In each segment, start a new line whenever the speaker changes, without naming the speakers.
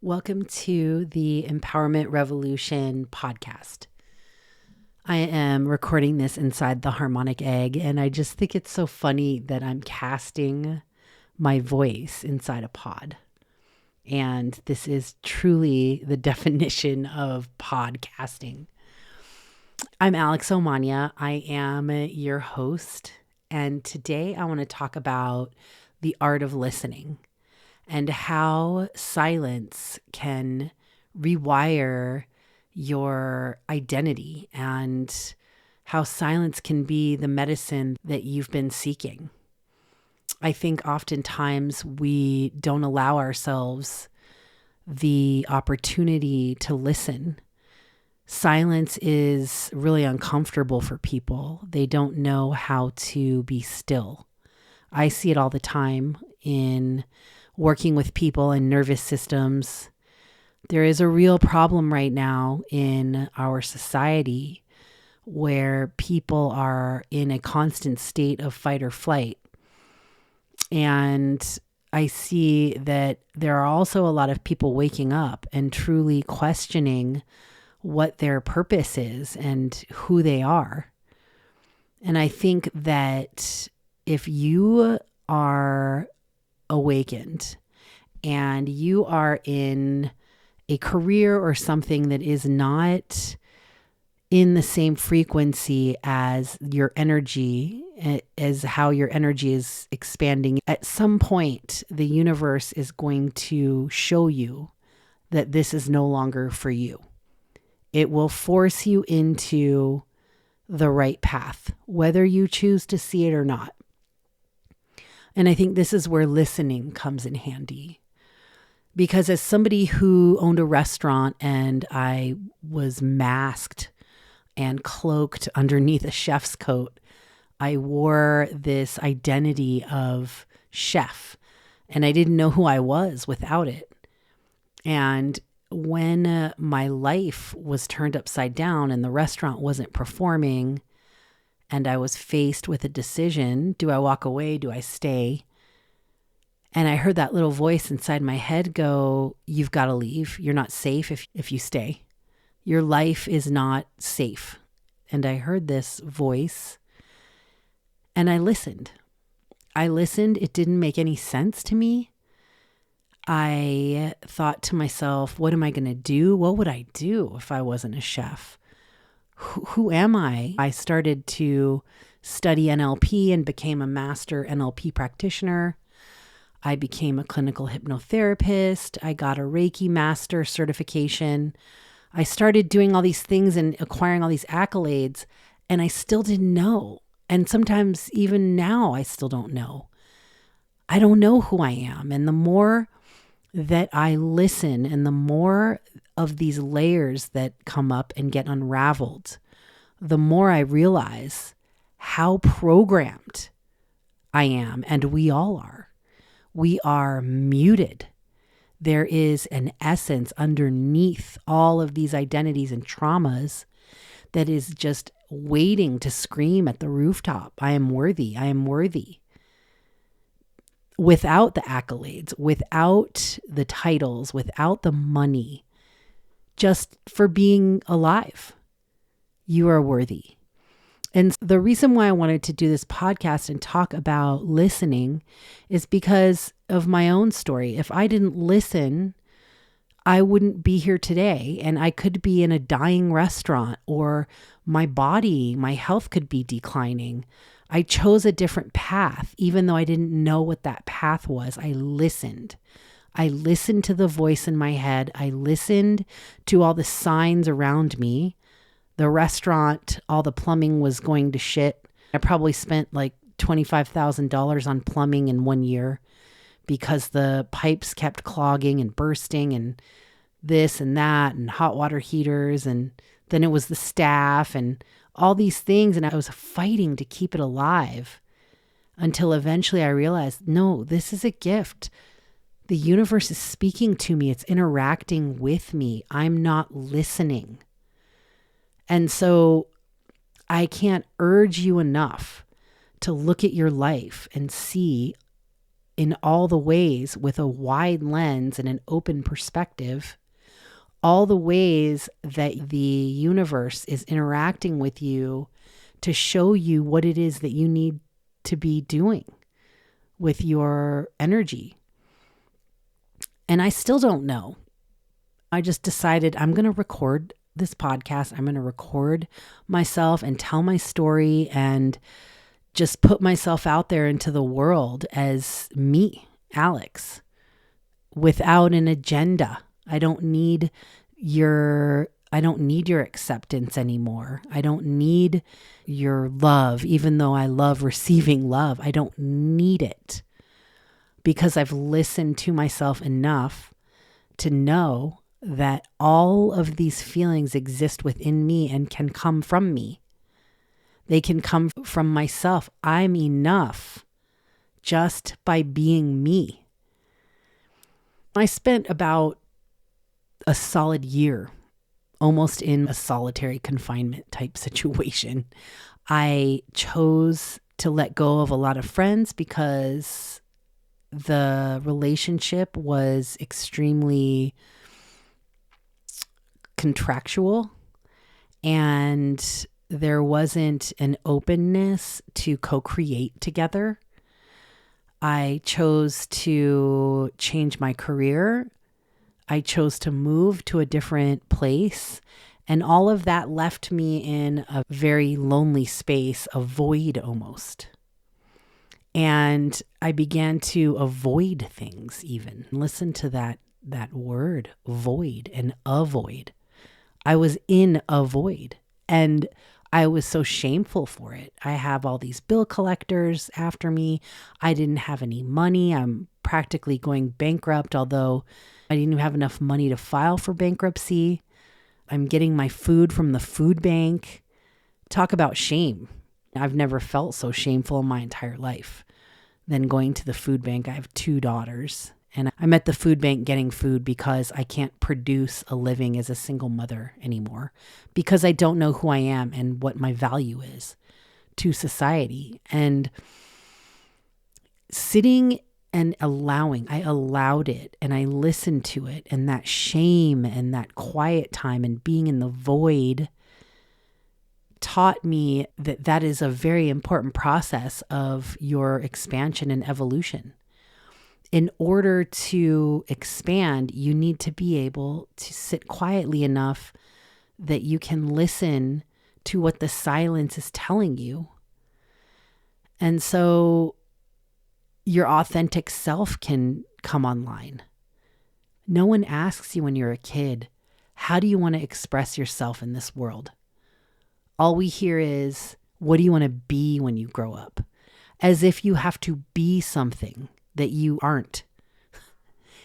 Welcome to the Empowerment Revolution podcast. I am recording this inside the harmonic egg, and I just think it's so funny that I'm casting my voice inside a pod. And this is truly the definition of podcasting. I'm Alex Omania. I am your host, and today I want to talk about the art of listening and how silence can rewire your identity and how silence can be the medicine that you've been seeking. I think oftentimes we don't allow ourselves the opportunity to listen. Silence is really uncomfortable for people. They don't know how to be still. I see it all the time in working with people and nervous systems. There is a real problem right now in our society where people are in a constant state of fight or flight. And I see that there are also a lot of people waking up and truly questioning what their purpose is and who they are. And I think that if you are awakened and you are in a career or something that is not in the same frequency as your energy, as how your energy is expanding, at some point the universe is going to show you that this is no longer for you. It will force you into the right path, whether you choose to see it or not. And I think this is where listening comes in handy. Because as somebody who owned a restaurant and I was masked and cloaked underneath a chef's coat, I wore this identity of chef and I didn't know who I was without it. And when my life was turned upside down and the restaurant wasn't performing, and I was faced with a decision, do I walk away? Do I stay? And I heard that little voice inside my head go, you've got to leave. You're not safe if you stay. Your life is not safe. And I heard this voice and I listened. It didn't make any sense to me. I thought to myself, what am I going to do? What would I do if I wasn't a chef? Who am I? I started to study NLP and became a master NLP practitioner. I became a clinical hypnotherapist. I got a Reiki master certification. I started doing all these things and acquiring all these accolades, and I still didn't know. And sometimes even now, I still don't know. I don't know who I am. And the more that I listen and the more of these layers that come up and get unraveled, the more I realize how programmed I am, and we all are. We are muted. There is an essence underneath all of these identities and traumas that is just waiting to scream at the rooftop. I am worthy. I am worthy. Without the accolades, without the titles, without the money, just for being alive, you are worthy. And the reason why I wanted to do this podcast and talk about listening is because of my own story. If I didn't listen, I wouldn't be here today, and I could be in a dying restaurant, or my body, my health could be declining. I chose a different path, even though I didn't know what that path was. I listened. I listened to the voice in my head. I listened to all the signs around me. The restaurant, all the plumbing was going to shit. I probably spent like $25,000 on plumbing in 1 year because the pipes kept clogging and bursting and this and that and hot water heaters. And then it was the staff and all these things. And I was fighting to keep it alive until eventually I realized, no, this is a gift. The universe is speaking to me. It's interacting with me. I'm not listening. And so I can't urge you enough to look at your life and see in all the ways with a wide lens and an open perspective, all the ways that the universe is interacting with you to show you what it is that you need to be doing with your energy. And I still don't know. I just decided I'm going to record this podcast. I'm going to record myself and tell my story and just put myself out there into the world as me, Alex, without an agenda. I don't need your acceptance anymore. I don't need your love, even though I love receiving love. I don't need it because I've listened to myself enough to know that all of these feelings exist within me and can come from me. They can come from myself. I'm enough just by being me. I spent about a solid year almost in a solitary confinement type situation. I chose to let go of a lot of friends because the relationship was extremely contractual and there wasn't an openness to co-create together. I chose to change my career. I chose to move to a different place. And all of that left me in a very lonely space, a void almost. And I began to avoid things even. Listen to that word, void, and avoid. I was in a void and I was so shameful for it. I have all these bill collectors after me. I didn't have any money. I'm practically going bankrupt, although I didn't even have enough money to file for bankruptcy. I'm getting my food from the food bank. Talk about shame. I've never felt so shameful in my entire life than going to the food bank. I have 2 daughters, and I'm at the food bank getting food because I can't produce a living as a single mother anymore because I don't know who I am and what my value is to society. And sitting and I allowed it and I listened to it, and that shame and that quiet time and being in the void taught me that that is a very important process of your expansion and evolution. In order to expand, you need to be able to sit quietly enough that you can listen to what the silence is telling you. And so your authentic self can come online. No one asks you when you're a kid, how do you want to express yourself in this world? All we hear is, what do you want to be when you grow up? As if you have to be something that you aren't.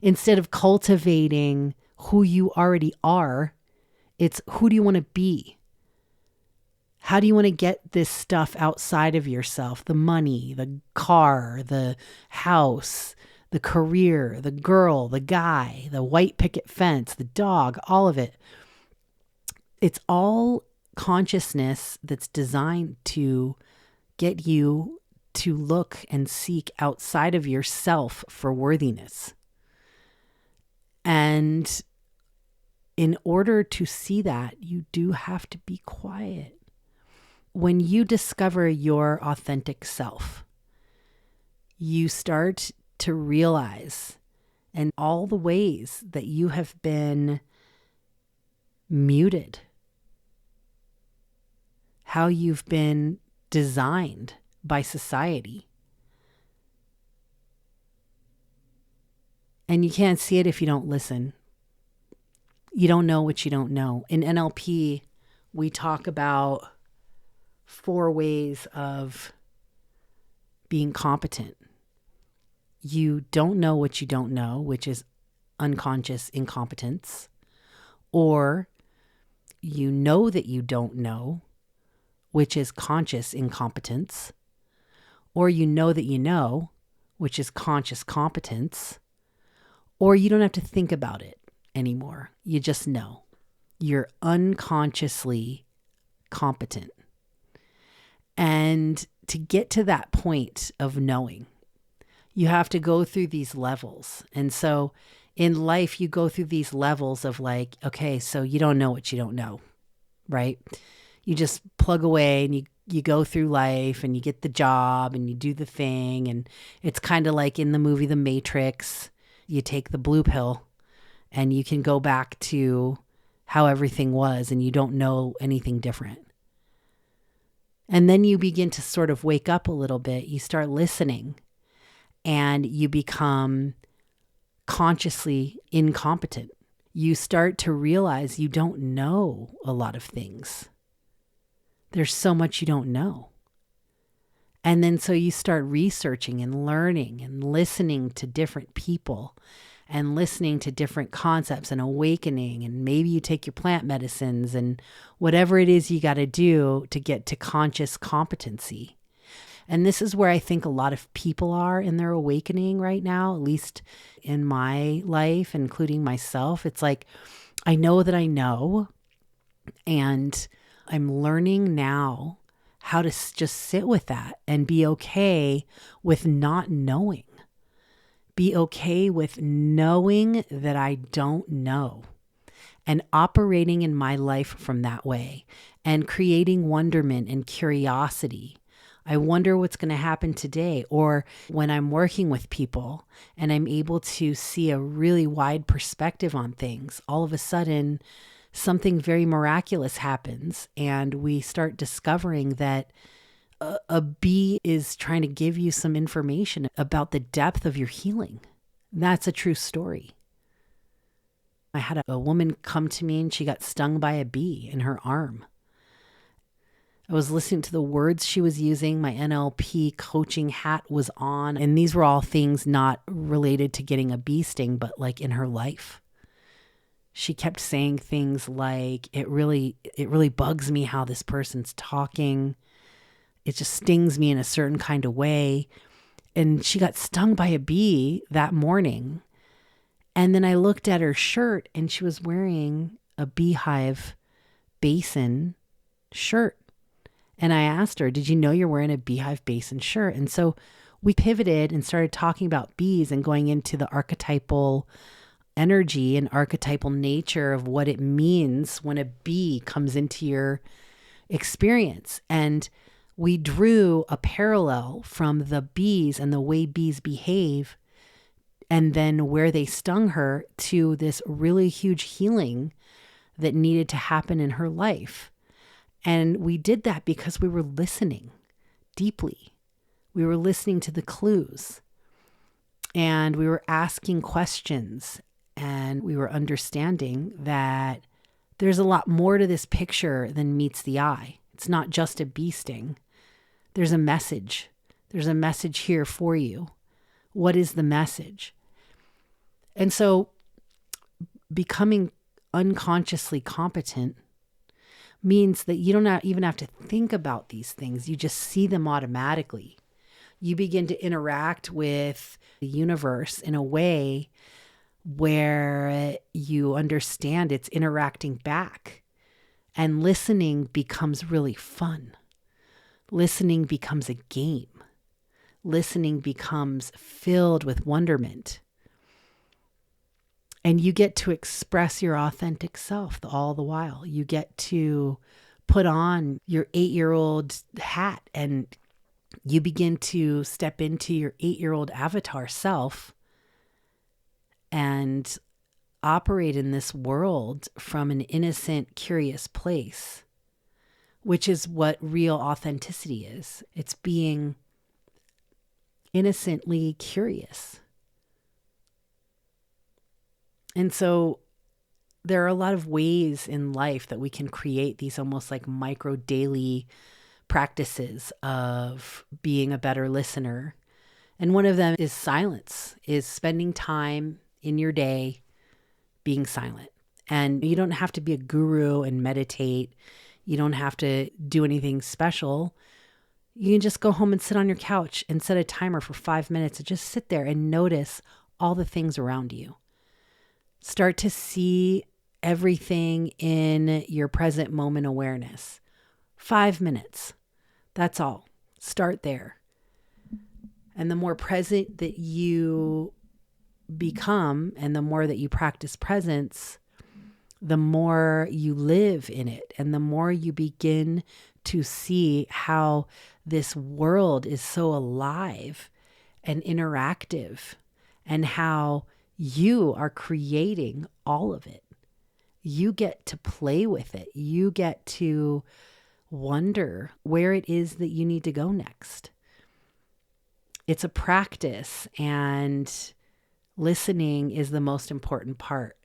Instead of cultivating who you already are, it's who do you want to be? How do you want to get this stuff outside of yourself? The money, the car, the house, the career, the girl, the guy, the white picket fence, the dog, all of it. It's all consciousness that's designed to get you to look and seek outside of yourself for worthiness. And in order to see that, you do have to be quiet. When you discover your authentic self, you start to realize and all the ways that you have been muted, how you've been designed by society. And you can't see it if you don't listen. You don't know what you don't know. In NLP, we talk about 4 ways of being competent. You don't know what you don't know, which is unconscious incompetence. Or you know that you don't know, which is conscious incompetence. Or you know that you know, which is conscious competence. Or you don't have to think about it anymore. You just know. You're unconsciously competent. And to get to that point of knowing, You have to go through these levels. And so in life, you go through these levels of like, okay, so you don't know what you don't know, right? You just plug away and you go through life and you get the job and you do the thing. And it's kind of like in the movie The Matrix, you take the blue pill and you can go back to how everything was and you don't know anything different. And then you begin to sort of wake up a little bit. You start listening and you become consciously incompetent. You start to realize you don't know a lot of things. There's so much you don't know. And then so you start researching and learning and listening to different people and listening to different concepts and awakening. And maybe you take your plant medicines and whatever it is you got to do to get to conscious competency. And this is where I think a lot of people are in their awakening right now, at least in my life, including myself. It's like, I know that I know, and I'm learning now how to just sit with that and be okay with not knowing. Be okay with knowing that I don't know and operating in my life from that way and creating wonderment and curiosity. I wonder what's going to happen today. Or when I'm working with people and I'm able to see a really wide perspective on things, all of a sudden something very miraculous happens and we start discovering that a bee is trying to give you some information about the depth of your healing. That's a true story. I had a woman come to me and she got stung by a bee in her arm. I was listening to the words she was using. My NLP coaching hat was on. And these were all things not related to getting a bee sting, but like in her life. She kept saying things like, it really bugs me how this person's talking. It just stings me in a certain kind of way. And she got stung by a bee that morning. And then I looked at her shirt and she was wearing a beehive basin shirt. And I asked her, did you know you're wearing a beehive basin shirt? And so we pivoted and started talking about bees and going into the archetypal energy and archetypal nature of what it means when a bee comes into your experience. And we drew a parallel from the bees and the way bees behave and then where they stung her to this really huge healing that needed to happen in her life. And we did that because we were listening deeply. We were listening to the clues and we were asking questions and we were understanding that there's a lot more to this picture than meets the eye. It's not just a bee sting. There's a message. There's a message here for you. What is the message? And so becoming unconsciously competent means that you don't even have to think about these things. You just see them automatically. You begin to interact with the universe in a way where you understand it's interacting back. And listening becomes really fun. Listening becomes a game. Listening becomes filled with wonderment. And you get to express your authentic self all the while. You get to put on your 8-year-old hat and you begin to step into your 8-year-old avatar self and operate in this world from an innocent, curious place, which is what real authenticity is. It's being innocently curious. And so there are a lot of ways in life that we can create these almost like micro daily practices of being a better listener. And one of them is silence, is spending time in your day being silent. And you don't have to be a guru and meditate. You don't have to do anything special. You can just go home and sit on your couch and set a timer for 5 minutes and just sit there and notice all the things around you. Start to see everything in your present moment awareness. 5 minutes. That's all. Start there. And the more present that you become and the more that you practice presence, the more you live in it and the more you begin to see how this world is so alive and interactive and how you are creating all of it. You get to play with it. You get to wonder where it is that you need to go next. It's a practice, and listening is the most important part.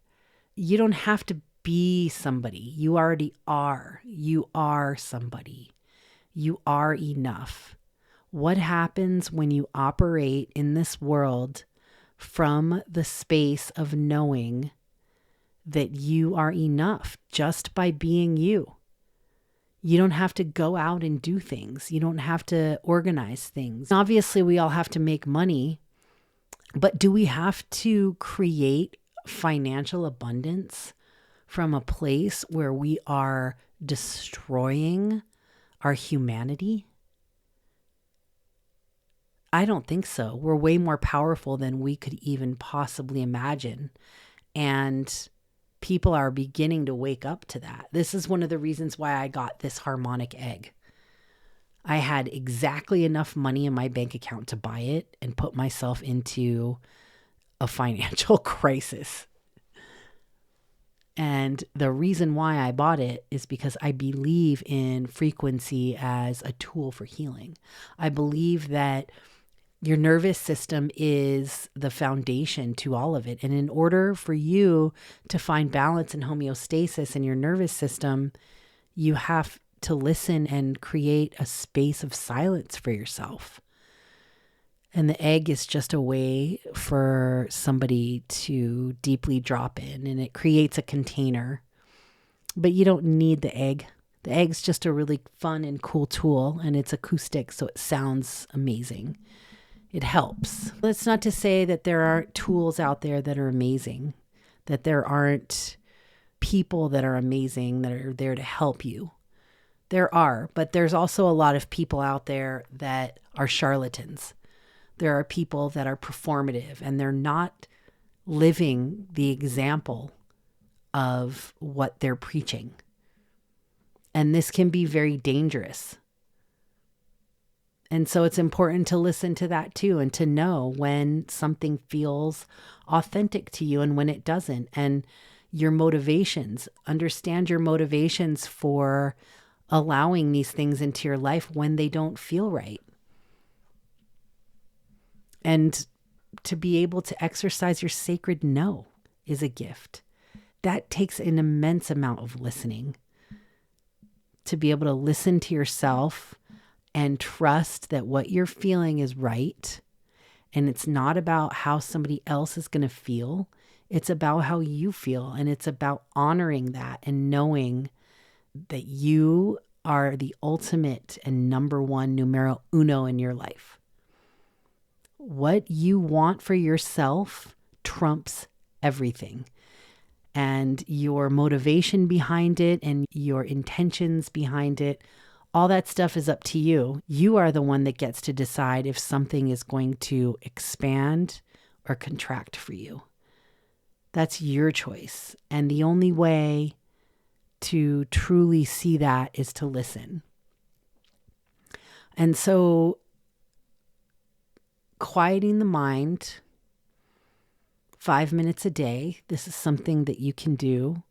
You don't have to be somebody. You already are. You are somebody. You are enough. What happens when you operate in this world from the space of knowing that you are enough just by being you? You don't have to go out and do things. You don't have to organize things. Obviously, we all have to make money, but do we have to create financial abundance from a place where we are destroying our humanity? I don't think so. We're way more powerful than we could even possibly imagine. And people are beginning to wake up to that. This is one of the reasons why I got this harmonic egg. I had exactly enough money in my bank account to buy it and put myself into a financial crisis. And the reason why I bought it is because I believe in frequency as a tool for healing. I believe that your nervous system is the foundation to all of it. And in order for you to find balance and homeostasis in your nervous system, you have to listen and create a space of silence for yourself. And the egg is just a way for somebody to deeply drop in, and it creates a container. But you don't need the egg. The egg's just a really fun and cool tool, and it's acoustic, so it sounds amazing. It helps. That's not to say that there aren't tools out there that are amazing, that there aren't people that are amazing that are there to help you. There are, but there's also a lot of people out there that are charlatans. There are people that are performative, and they're not living the example of what they're preaching. And this can be very dangerous. And so it's important to listen to that too, and to know when something feels authentic to you and when it doesn't. And your motivations, understand your motivations for allowing these things into your life when they don't feel right. And to be able to exercise your sacred no is a gift. That takes an immense amount of listening. To be able to listen to yourself and trust that what you're feeling is right. And it's not about how somebody else is going to feel. It's about how you feel. And it's about honoring that and knowing that you are the ultimate and number one, numero uno in your life. What you want for yourself trumps everything. And your motivation behind it and your intentions behind it, all that stuff is up to you. You are the one that gets to decide if something is going to expand or contract for you. That's your choice. And the only way to truly see that is to listen. And so, quieting the mind 5 minutes a day, this is something that you can do.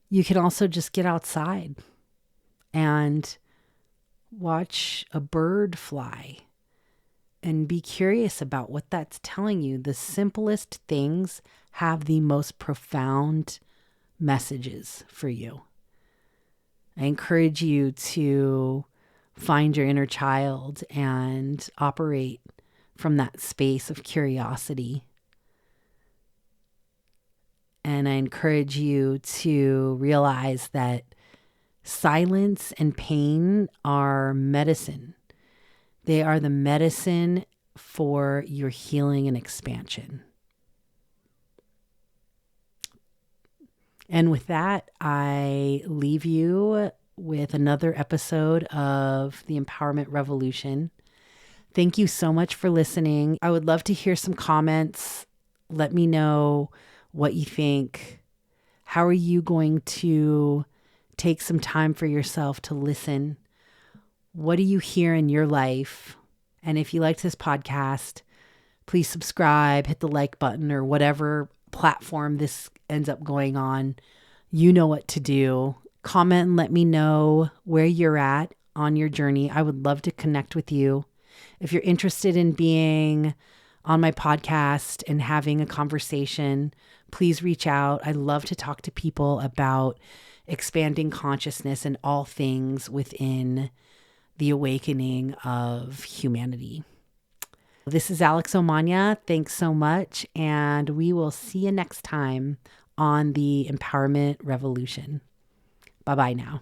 You can also just get outside and watch a bird fly and be curious about what that's telling you. The simplest things have the most profound messages for you. I encourage you to find your inner child and operate from that space of curiosity. And I encourage you to realize that silence and pain are medicine. They are the medicine for your healing and expansion. And with that, I leave you with another episode of the Empowerment Revolution. Thank you so much for listening. I would love to hear some comments. Let me know what you think. How are you going to take some time for yourself to listen? What do you hear in your life? And if you liked this podcast, please subscribe, hit the like button, or whatever platform this ends up going on. You know what to do. Comment and let me know where you're at on your journey. I would love to connect with you. If you're interested in being on my podcast and having a conversation, please reach out. I love to talk to people about expanding consciousness and all things within the awakening of humanity. This is Alex Omania. Thanks so much. And we will see you next time on the Empowerment Revolution. Bye-bye now.